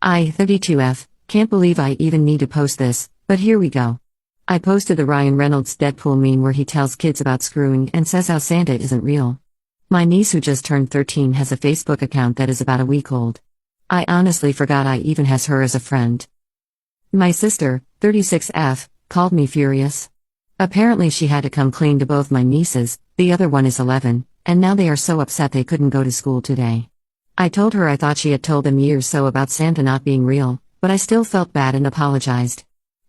I-32F, can't believe I even need to post this, but here we go. I posted the Ryan Reynolds Deadpool meme where he tells kids about screwing and says how Santa isn't real. My niece who just turned 13 has a Facebook account that is about a week old. I honestly forgot I even has her as a friend. My sister, 36F, called me furious. Apparently she had to come clean to both my nieces, the other one is 11, and now they are so upset they couldn't go to school today. I told her I thought she had told them years so about Santa not being real, but I still felt bad and apologized.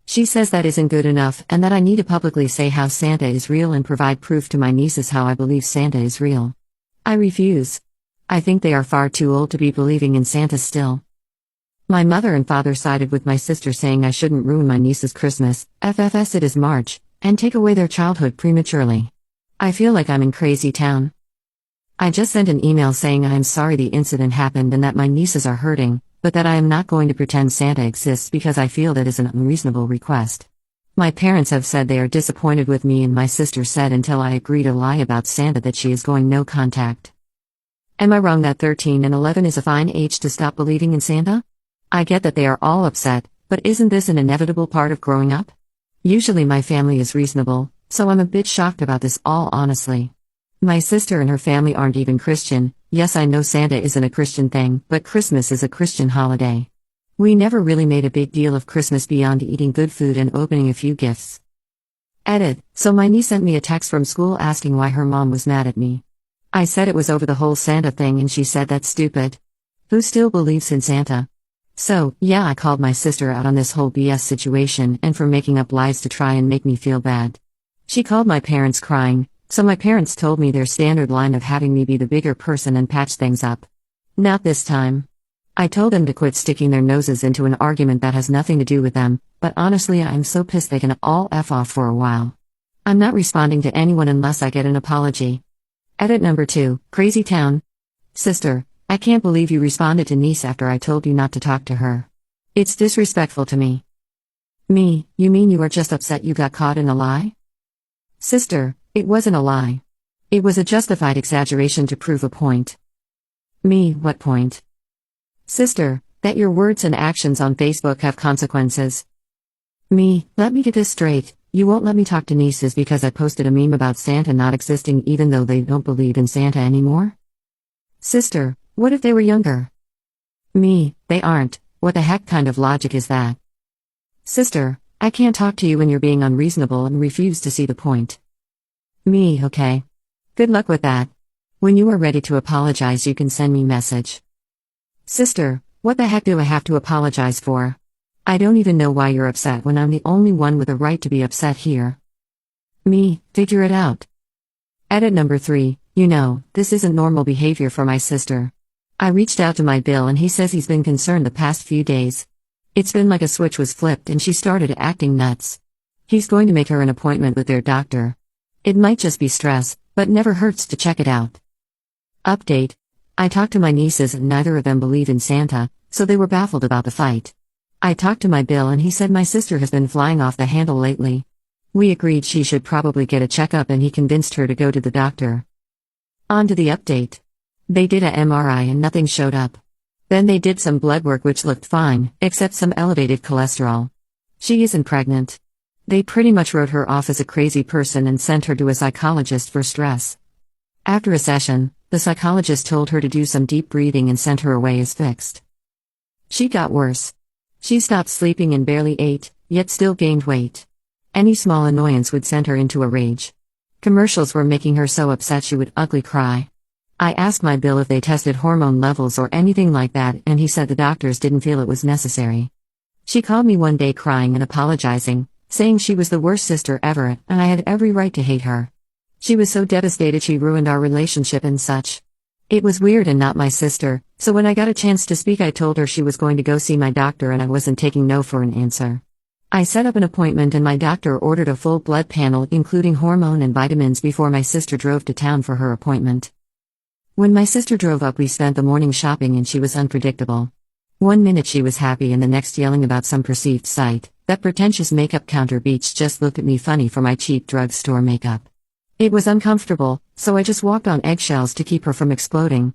She says that isn't good enough and that I need to publicly say how Santa is real and provide proof to my nieces how I believe Santa is real. I refuse. I think they are far too old to be believing in Santa still. My mother and father sided with my sister saying I shouldn't ruin my niece's Christmas, FFS it is March, and take away their childhood prematurely. I feel like I'm in crazy town. I just sent an email saying I am sorry the incident happened and that my nieces are hurting, but that I am not going to pretend Santa exists because I feel that is an unreasonable request. My parents have said they are disappointed with me and my sister said until I agree to lie about Santa that she is going no contact. Am I wrong that 13 and 11 is a fine age to stop believing in Santa? I get that they are all upset, but isn't this an inevitable part of growing up? Usually my family is reasonable, so I'm a bit shocked about this all honestly. My sister and her family aren't even Christian. Yes, I know Santa isn't a Christian thing, but Christmas is a Christian holiday. We never really made a big deal of Christmas beyond eating good food and opening a few gifts. Edit. So my niece sent me a text from school asking why her mom was mad at me. I said it was over the whole Santa thing and she said that's stupid. Who still believes in Santa? So, yeah, I called my sister out on this whole BS situation and for making up lies to try and make me feel bad. She called my parents crying, so my parents told me their standard line of having me be the bigger person and patch things up. Not this time. I told them to quit sticking their noses into an argument that has nothing to do with them, but honestly I'm so pissed they can all F off for a while. I'm not responding to anyone unless I get an apology. Edit number 2, Crazy Town. Sister, I can't believe you responded to niece after I told you not to talk to her. It's disrespectful to me. Me, you mean you are just upset you got caught in a lie? Sister, it wasn't a lie. It was a justified exaggeration to prove a point. Me, what point? Sister, that your words and actions on Facebook have consequences. Me, let me get this straight, you won't let me talk to nieces because I posted a meme about Santa not existing even though they don't believe in Santa anymore? Sister, what if they were younger? Me, they aren't, what the heck kind of logic is that? Sister, I can't talk to you when you're being unreasonable and refuse to see the point. Me, okay. Good luck with that. When you are ready to apologize you can send me message. Sister, what the heck do I have to apologize for? I don't even know why you're upset when I'm the only one with a right to be upset here. Me, figure it out. Edit number 3, this isn't normal behavior for my sister. I reached out to my Bill and he says he's been concerned the past few days. It's been like a switch was flipped and she started acting nuts. He's going to make her an appointment with their doctor. It might just be stress, but never hurts to check it out. Update. I talked to my nieces and neither of them believe in Santa, so they were baffled about the fight. I talked to my Bill and he said my sister has been flying off the handle lately. We agreed she should probably get a checkup and he convinced her to go to the doctor. On to the update. They did a MRI and nothing showed up. Then they did some blood work which looked fine, except some elevated cholesterol. She isn't pregnant. They pretty much wrote her off as a crazy person and sent her to a psychologist for stress. After a session, the psychologist told her to do some deep breathing and sent her away as fixed. She got worse. She stopped sleeping and barely ate, yet still gained weight. Any small annoyance would send her into a rage. Commercials were making her so upset she would ugly cry. I asked my Bill if they tested hormone levels or anything like that and he said the doctors didn't feel it was necessary. She called me one day crying and apologizing, saying she was the worst sister ever and I had every right to hate her. She was so devastated she ruined our relationship and such. It was weird and not my sister, so when I got a chance to speak I told her she was going to go see my doctor and I wasn't taking no for an answer. I set up an appointment and my doctor ordered a full blood panel including hormone and vitamins before my sister drove to town for her appointment. When my sister drove up we spent the morning shopping and she was unpredictable. One minute she was happy and the next yelling about some perceived sight. That pretentious makeup counter beach just looked at me funny for my cheap drugstore makeup. It was uncomfortable, so I just walked on eggshells to keep her from exploding.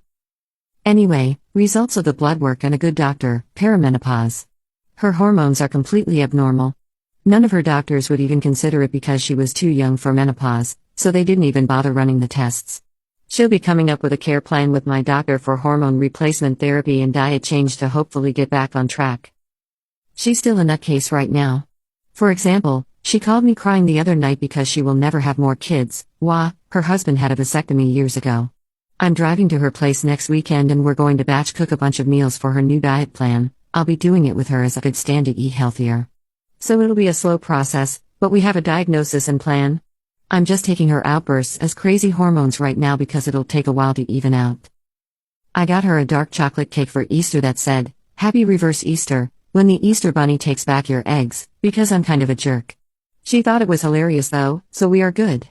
Anyway, results of the blood work and a good doctor, perimenopause. Her hormones are completely abnormal. None of her doctors would even consider it because she was too young for menopause, so they didn't even bother running the tests. She'll be coming up with a care plan with my doctor for hormone replacement therapy and diet change to hopefully get back on track. She's still a nutcase right now. For example, she called me crying the other night because she will never have more kids. Her husband had a vasectomy years ago. I'm driving to her place next weekend and we're going to batch cook a bunch of meals for her new diet plan. I'll be doing it with her as I could stand to eat healthier. So it'll be a slow process, but we have a diagnosis and plan. I'm just taking her outbursts as crazy hormones right now because it'll take a while to even out. I got her a dark chocolate cake for Easter that said, "Happy Reverse Easter, when the Easter Bunny takes back your eggs," because I'm kind of a jerk. She thought it was hilarious though, so we are good.